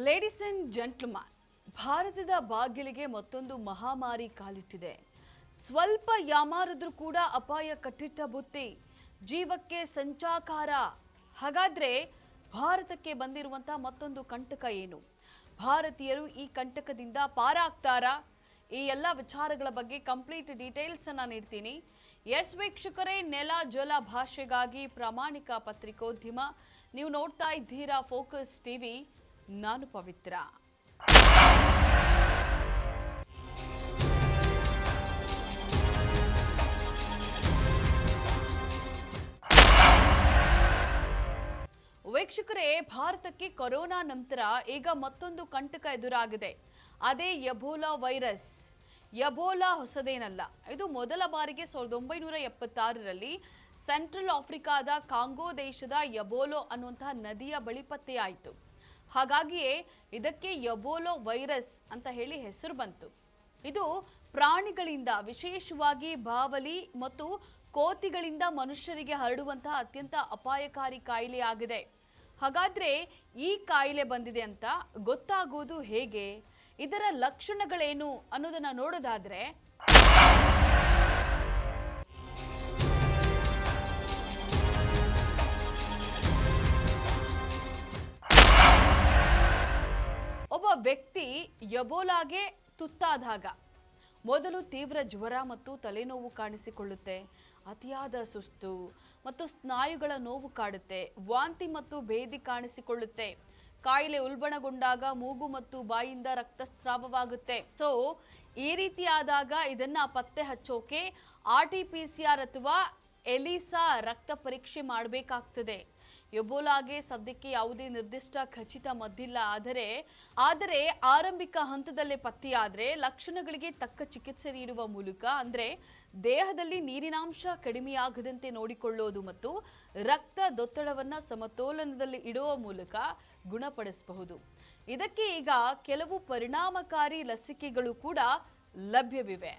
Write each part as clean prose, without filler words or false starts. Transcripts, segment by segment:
Ladies and gentleman, ಭಾರತದ ಬಾಗಿಲಿಗೆ ಮತ್ತೊಂದು ಮಹಾಮಾರಿ ಕಾಲಿಟ್ಟಿದೆ. ಸ್ವಲ್ಪ ಯಾಮಾರಿದ್ರೂ ಕೂಡ ಅಪಾಯ ಕಟ್ಟಿಟ್ಟ ಬುತ್ತಿ, ಜೀವಕ್ಕೆ ಸಂಚಾಕಾರ. ಹಾಗಾದ್ರೆ ಭಾರತಕ್ಕೆ ಬಂದಿರುವಂತ ಮತ್ತೊಂದು ಕಂಟಕ ಏನು? ಭಾರತೀಯರು ಈ ಕಂಟಕದಿಂದ ಪಾರಾಗ್ತಾರಾ? ಈ ಎಲ್ಲ ವಿಚಾರಗಳ ಬಗ್ಗೆ ಕಂಪ್ಲೀಟ್ ಡೀಟೇಲ್ಸ್ ಅನ್ನ ನೀಡ್ತೀನಿ. ಎಸ್ ವೀಕ್ಷಕರೇ, ನೆಲ ಜಲ ಭಾಷೆಗಾಗಿ ಪ್ರಾಮಾಣಿಕ ಪತ್ರಿಕೋದ್ಯಮ. ನೀವು ನೋಡ್ತಾ ಇದ್ದೀರಾ ಫೋಕಸ್ ಟಿವಿ. ನಾನು ಪವಿತ್ರ. ವೀಕ್ಷಕರೇ, ಭಾರತಕ್ಕೆ ಕೊರೋನಾ ನಂತರ ಈಗ ಮತ್ತೊಂದು ಕಂಟಕ ಎದುರಾಗಿದೆ. ಅದೇ ಎಬೋಲಾ ವೈರಸ್. ಎಬೋಲಾ ಹೊಸದೇನಲ್ಲ. ಇದು ಮೊದಲ ಬಾರಿಗೆ 1976ರಲ್ಲಿ ಸೆಂಟ್ರಲ್ ಆಫ್ರಿಕಾದ ಕಾಂಗೋ ದೇಶದ ಎಬೋಲೋ ಅನ್ನುವಂತಹ ನದಿಯ ಬಳಿ ಪತ್ತೆಯಾಯಿತು. ಹಾಗಾಗಿಯೇ ಇದಕ್ಕೆ ಎಬೋಲಾ ವೈರಸ್ ಅಂತ ಹೇಳಿ ಹೆಸರು ಬಂತು. ಇದು ಪ್ರಾಣಿಗಳಿಂದ, ವಿಶೇಷವಾಗಿ ಬಾವಲಿ ಮತ್ತು ಕೋತಿಗಳಿಂದ ಮನುಷ್ಯರಿಗೆ ಹರಡುವಂತಹ ಅತ್ಯಂತ ಅಪಾಯಕಾರಿ ಕಾಯಿಲೆಯಾಗಿದೆ. ಹಾಗಾದ್ರೆ ಈ ಕಾಯಿಲೆ ಬಂದಿದೆ ಅಂತ ಗೊತ್ತಾಗೋದು ಹೇಗೆ? ಇದರ ಲಕ್ಷಣಗಳೇನು ಅನ್ನೋದನ್ನ ನೋಡೋದಾದ್ರೆ, ಒಬ್ಬ ವ್ಯಕ್ತಿ ಎಬೋಲಾಗೆ ತುತ್ತಾದಾಗ ಮೊದಲು ತೀವ್ರ ಜ್ವರ ಮತ್ತು ತಲೆನೋವು ಕಾಣಿಸಿಕೊಳ್ಳುತ್ತೆ. ಅತಿಯಾದ ಸುಸ್ತು ಮತ್ತು ಸ್ನಾಯುಗಳ ನೋವು ಕಾಡುತ್ತೆ. ವಾಂತಿ ಮತ್ತು ಭೇದಿ ಕಾಣಿಸಿಕೊಳ್ಳುತ್ತೆ. ಕಾಯಿಲೆ ಉಲ್ಬಣಗೊಂಡಾಗ ಮೂಗು ಮತ್ತು ಬಾಯಿಂದ ರಕ್ತಸ್ರಾವವಾಗುತ್ತೆ. ಸೊ ಈ ರೀತಿಯಾದಾಗ ಇದನ್ನ ಪತ್ತೆ ಹಚ್ಚೋಕೆ RT-PCR ಅಥವಾ ಎಲಿಸಾ ರಕ್ತ ಪರೀಕ್ಷೆ ಮಾಡಬೇಕಾಗ್ತದೆ. ಎಬೋಲಾಗೆ ಸದ್ಯಕ್ಕೆ ಯಾವುದೇ ನಿರ್ದಿಷ್ಟ ಖಚಿತ ಮದ್ದಿಲ್ಲ. ಆದರೆ ಆರಂಭಿಕ ಹಂತದಲ್ಲೇ ಪತ್ತೆಯಾದ್ರೆ ಲಕ್ಷಣಗಳಿಗೆ ತಕ್ಕ ಚಿಕಿತ್ಸೆ ನೀಡುವ ಮೂಲಕ, ಅಂದ್ರೆ ದೇಹದಲ್ಲಿ ನೀರಿನಾಂಶ ಕಡಿಮೆಯಾಗದಂತೆ ನೋಡಿಕೊಳ್ಳೋದು ಮತ್ತು ರಕ್ತದೊತ್ತಡವನ್ನ ಸಮತೋಲನದಲ್ಲಿ ಇಡುವ ಮೂಲಕ ಗುಣಪಡಿಸಬಹುದು. ಇದಕ್ಕೆ ಈಗ ಕೆಲವು ಪರಿಣಾಮಕಾರಿ ಲಸಿಕೆಗಳು ಕೂಡ ಲಭ್ಯವಿವೆ.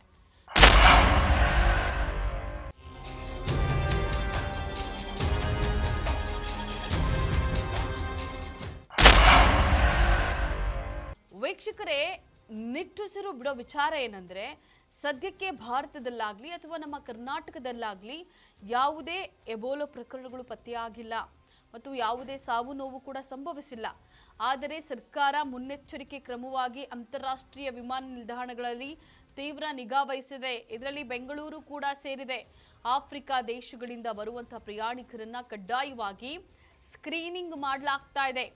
ವೀಕ್ಷಕರೇ, ನಿಟ್ಟುಸಿರು ಬಿಡೋ ವಿಚಾರ ಏನಂದ್ರೆ, ಸದ್ಯಕ್ಕೆ ಭಾರತದಲ್ಲಾಗ್ಲಿ ಅಥವಾ ನಮ್ಮ ಕರ್ನಾಟಕದಲ್ಲಾಗ್ಲಿ ಯಾವುದೇ ಎಬೋಲಾ ಪ್ರಕರಣಗಳು ಪತ್ತೆಯಾಗಿಲ್ಲ ಮತ್ತು ಯಾವುದೇ ಸಾವು ನೋವು ಕೂಡ ಸಂಭವಿಸಿಲ್ಲ. ಆದರೆ ಸರ್ಕಾರ ಮುನ್ನೆಚ್ಚರಿಕೆ ಕ್ರಮವಾಗಿ ಅಂತಾರಾಷ್ಟ್ರೀಯ ವಿಮಾನ ನಿಲ್ದಾಣಗಳಲ್ಲಿ ತೀವ್ರ ನಿಗಾ ವಹಿಸಿದೆ. ಇದರಲ್ಲಿ ಬೆಂಗಳೂರು ಕೂಡ ಸೇರಿದೆ. ಆಫ್ರಿಕಾ ದೇಶಗಳಿಂದ ಬರುವಂತಹ ಪ್ರಯಾಣಿಕರನ್ನ ಕಡ್ಡಾಯವಾಗಿ ಸ್ಕ್ರೀನಿಂಗ್ ಮಾಡಲಾಗ್ತಾ ಇದೆ.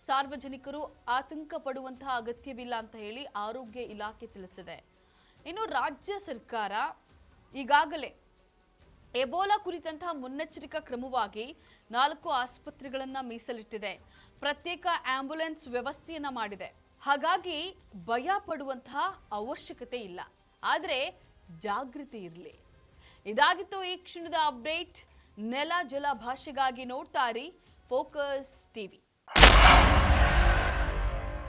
ಸಾರ್ವಜನಿಕರು ಆತಂಕ ಪಡುವಂತಹ ಅಗತ್ಯವಿಲ್ಲ ಅಂತ ಹೇಳಿ ಆರೋಗ್ಯ ಇಲಾಖೆ ತಿಳಿಸಿದೆ. ಇನ್ನು ರಾಜ್ಯ ಸರ್ಕಾರ ಈಗಾಗಲೇ ಎಬೋಲಾ ಕುರಿತಂತಹ ಮುನ್ನೆಚ್ಚರಿಕಾ ಕ್ರಮವಾಗಿ 4 ಆಸ್ಪತ್ರೆಗಳನ್ನ ಮೀಸಲಿಟ್ಟಿದೆ. ಪ್ರತ್ಯೇಕ ಆಂಬ್ಯುಲೆನ್ಸ್ ವ್ಯವಸ್ಥೆಯನ್ನ ಮಾಡಿದೆ. ಹಾಗಾಗಿ ಭಯ ಪಡುವಂತಹ ಅವಶ್ಯಕತೆ ಇಲ್ಲ. ಆದರೆ ಜಾಗೃತಿ ಇರಲಿ. ಇದಾಗಿತ್ತು ಈ ಕ್ಷಣದ ಅಪ್ಡೇಟ್. ನೆಲ ಜಲ ಭಾಷೆಗಾಗಿ ನೋಡ್ತಾ ಇರಿ ಫೋಕಸ್ ಟಿವಿ.